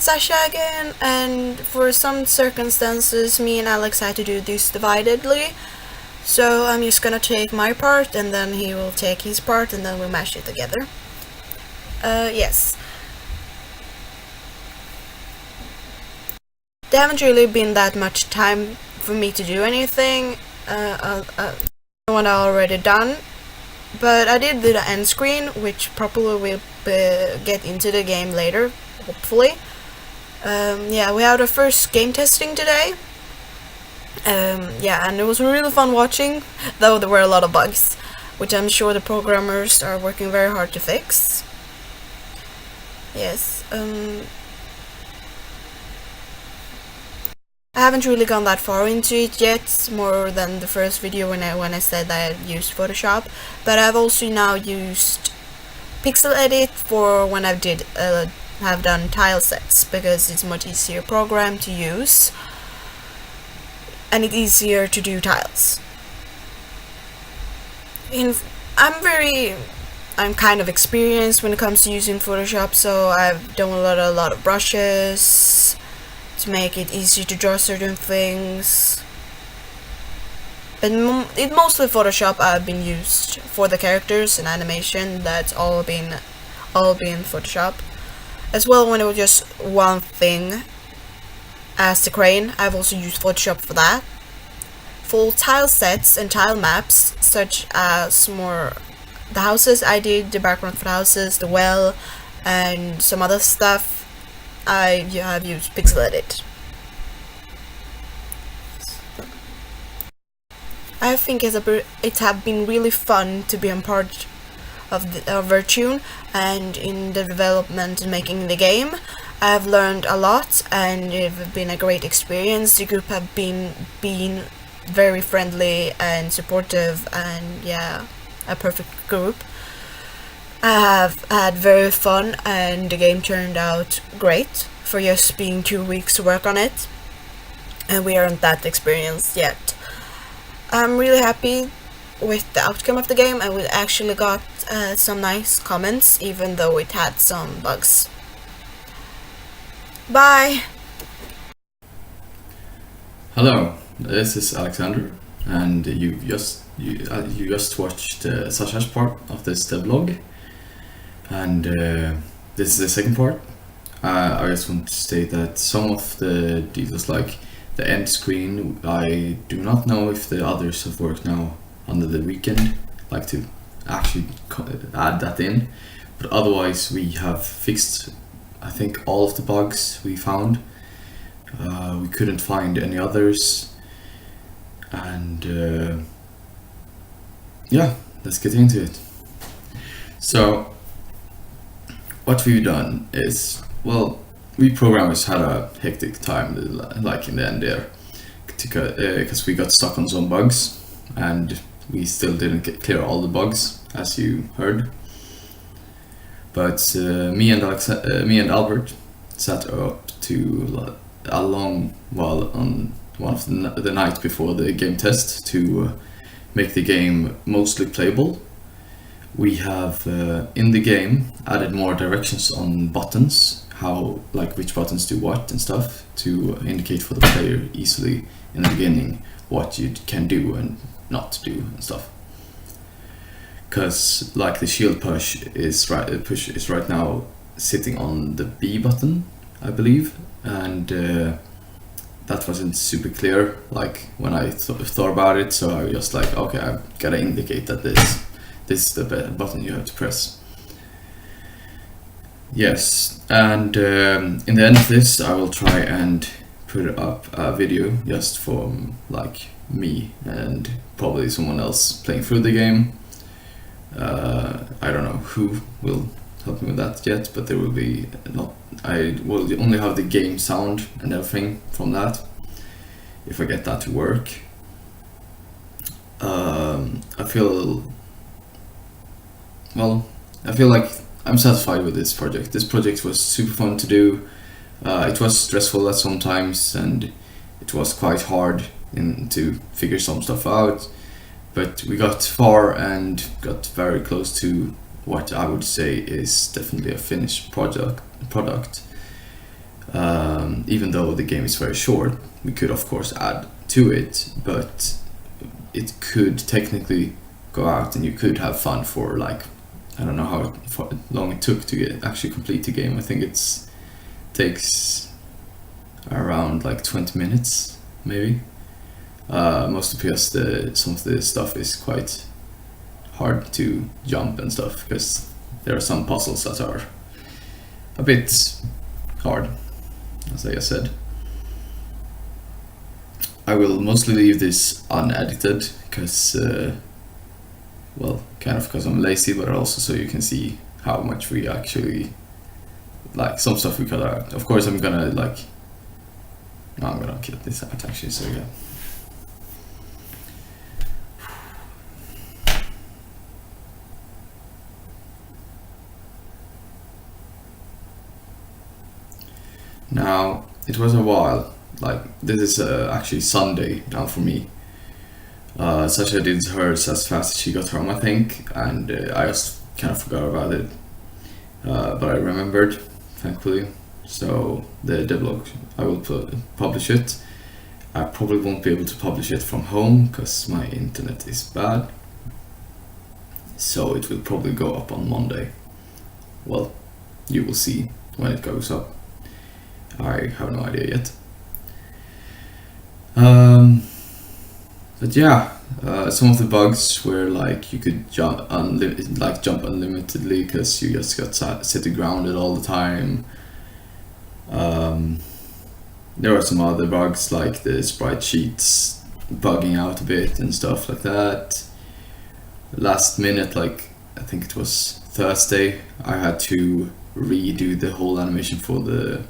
it's Zacha again, and for some circumstances me and Alex had to do this dividedly, so I'm just gonna take my part and then he will take his part and then we'll mash it together. Yes. There haven't really been that much time for me to do anything, what I already done, but I did do the end screen, which probably will get into the game later, hopefully. Yeah, we had our first game testing today. Yeah, and it was really fun watching, though there were a lot of bugs, which I'm sure the programmers are working very hard to fix. Yes, I haven't really gone that far into it yet, more than the first video when I said that I used Photoshop, but I've also now used Pixel Edit for when I have done tile sets, because it's much easier program to use and it's easier to do tiles. I'm kind of experienced when it comes to using Photoshop, so I've done a lot of brushes to make it easier to draw certain things. But it's mostly Photoshop I've been used for the characters and animation. That's all been Photoshop. As well, when it was just one thing as the crane, I've also used Photoshop for that. For tile sets and tile maps, such as the houses, I did the background for the houses, the well, and some other stuff. I have used Pixel Edit. I think it have been really fun to be a part of Vertun, and in the development and making the game. I've learned a lot and it's been a great experience. The group have been very friendly and supportive, and yeah, a perfect group. I have had very fun and the game turned out great for just being 2 weeks to work on it, and we aren't that experienced yet. I'm really happy with the outcome of the game, and we actually got some nice comments even though it had some bugs. Bye! Hello, this is Alexander, and you just watched Zacha's part of this devlog, and this is the second part. I just want to state that some of the details, like the end screen, I do not know if the others have worked now under the weekend, like to actually add that in, but otherwise we have fixed, I think, all of the bugs we found. We couldn't find any others, and yeah, let's get into it. So what we've done is, well, we programmers had a hectic time, like in the end there, because we got stuck on some bugs and we still didn't clear all the bugs, as you heard. But me and Albert sat up to a long while on one of the night before the game test to make the game mostly playable. We have in the game added more directions on buttons, how, like, which buttons do what and stuff, to indicate for the player easily in the beginning what you can do and not do and stuff. Because like the shield push is right now sitting on the B button, I believe, and that wasn't super clear like when I thought about it, so I was just like, okay, I've gotta indicate that this is the button you have to press. Yes, and in the end of this I will try and put up a video just for like me and probably someone else playing through the game. I don't know who will help me with that yet, but there will be I will only have the game sound and everything from that, if I get that to work. I feel like I'm satisfied with this project. This project was super fun to do. It was stressful at some times, and it was quite hard to figure some stuff out, but we got far and got very close to what I would say is definitely a finished product. Even though the game is very short, we could of course add to it, but it could technically go out and you could have fun for like, I don't know how long it took to actually complete the game. I think it takes around like 20 minutes maybe, mostly because some of the stuff is quite hard to jump and stuff, because there are some puzzles that are a bit hard, as I said. I will mostly leave this unedited because, well, kind of because I'm lazy, but also so you can see how much we actually, like, some stuff we cut out. Of course I'm gonna like, no, I'm gonna cut this out actually, so yeah. Now, it was a while, like, this is actually Sunday now for me. Zacha did hers as fast as she got home, I think, and I just kind of forgot about it. But I remembered, thankfully. So the devlog, I will publish it. I probably won't be able to publish it from home because my internet is bad. So it will probably go up on Monday. Well, you will see when it goes up. I have no idea yet. But yeah, some of the bugs were like you could jump unlimitedly because you just got city grounded all the time. There were some other bugs like the sprite sheets bugging out a bit and stuff like that. Last minute, like I think it was Thursday, I had to redo the whole animation for the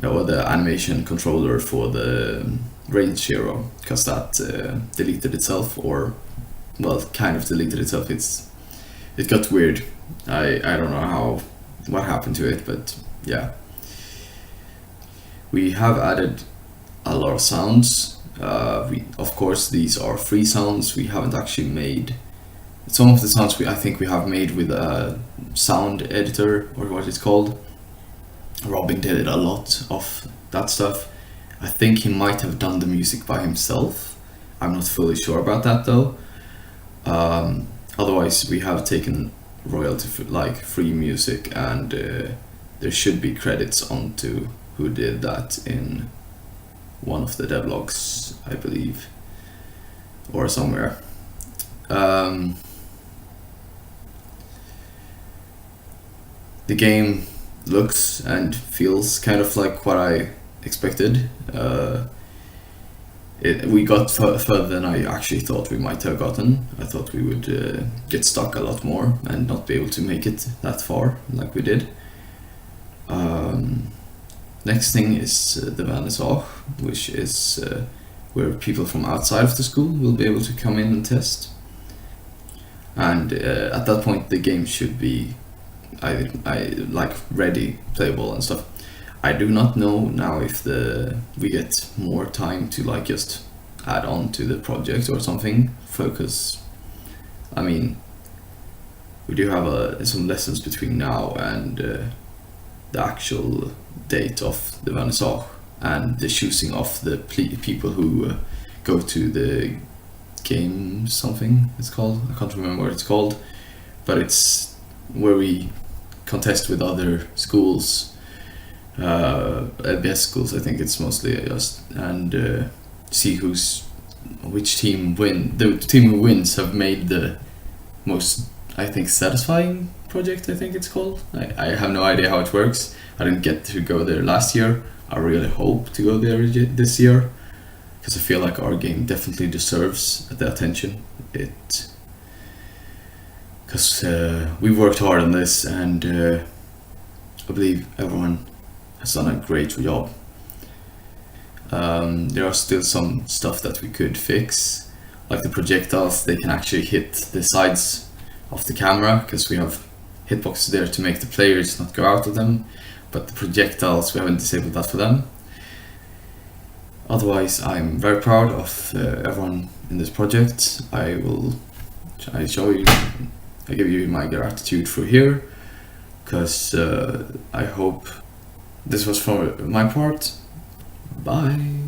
animation controller for the range hero, because that deleted itself, or well, kind of deleted itself. It got weird. I don't know what happened to it, but yeah. We have added a lot of sounds. Of course, these are free sounds. We haven't actually made some of the sounds. I think we have made with a sound editor, or what it's called. Robin did a lot of that stuff. I think he might have done the music by himself. I'm not fully sure about that though. Otherwise, we have taken royalty for like free music, and there should be credits onto who did that in one of the devlogs, I believe, or somewhere. The game looks and feels kind of like what I expected. We got further than I actually thought we might have gotten. I thought we would get stuck a lot more and not be able to make it that far like we did. Next thing is the vernissage, which is where people from outside of the school will be able to come in and test. And at that point the game should be I like ready, playable and stuff. I do not know now if we get more time to like just add on to the project or something, focus. I mean, we do have some lessons between now and the actual date of the vernissage and the choosing of the people who go to the game, something it's called. I can't remember what it's called, but it's where we contest with other schools, LBS schools, I think it's mostly just, and see which team win. The team who wins have made the most, I think, satisfying project, I think it's called. I have no idea how it works. I didn't get to go there last year. I really hope to go there this year, because I feel like our game definitely deserves the attention. Because we worked hard on this, and I believe everyone has done a great job. There are still some stuff that we could fix, like the projectiles. They can actually hit the sides of the camera, because we have hitboxes there to make the players not go out of them, but the projectiles, we haven't disabled that for them. Otherwise, I'm very proud of everyone in this project. I give you my gratitude for here, because I hope this was for my part. Bye.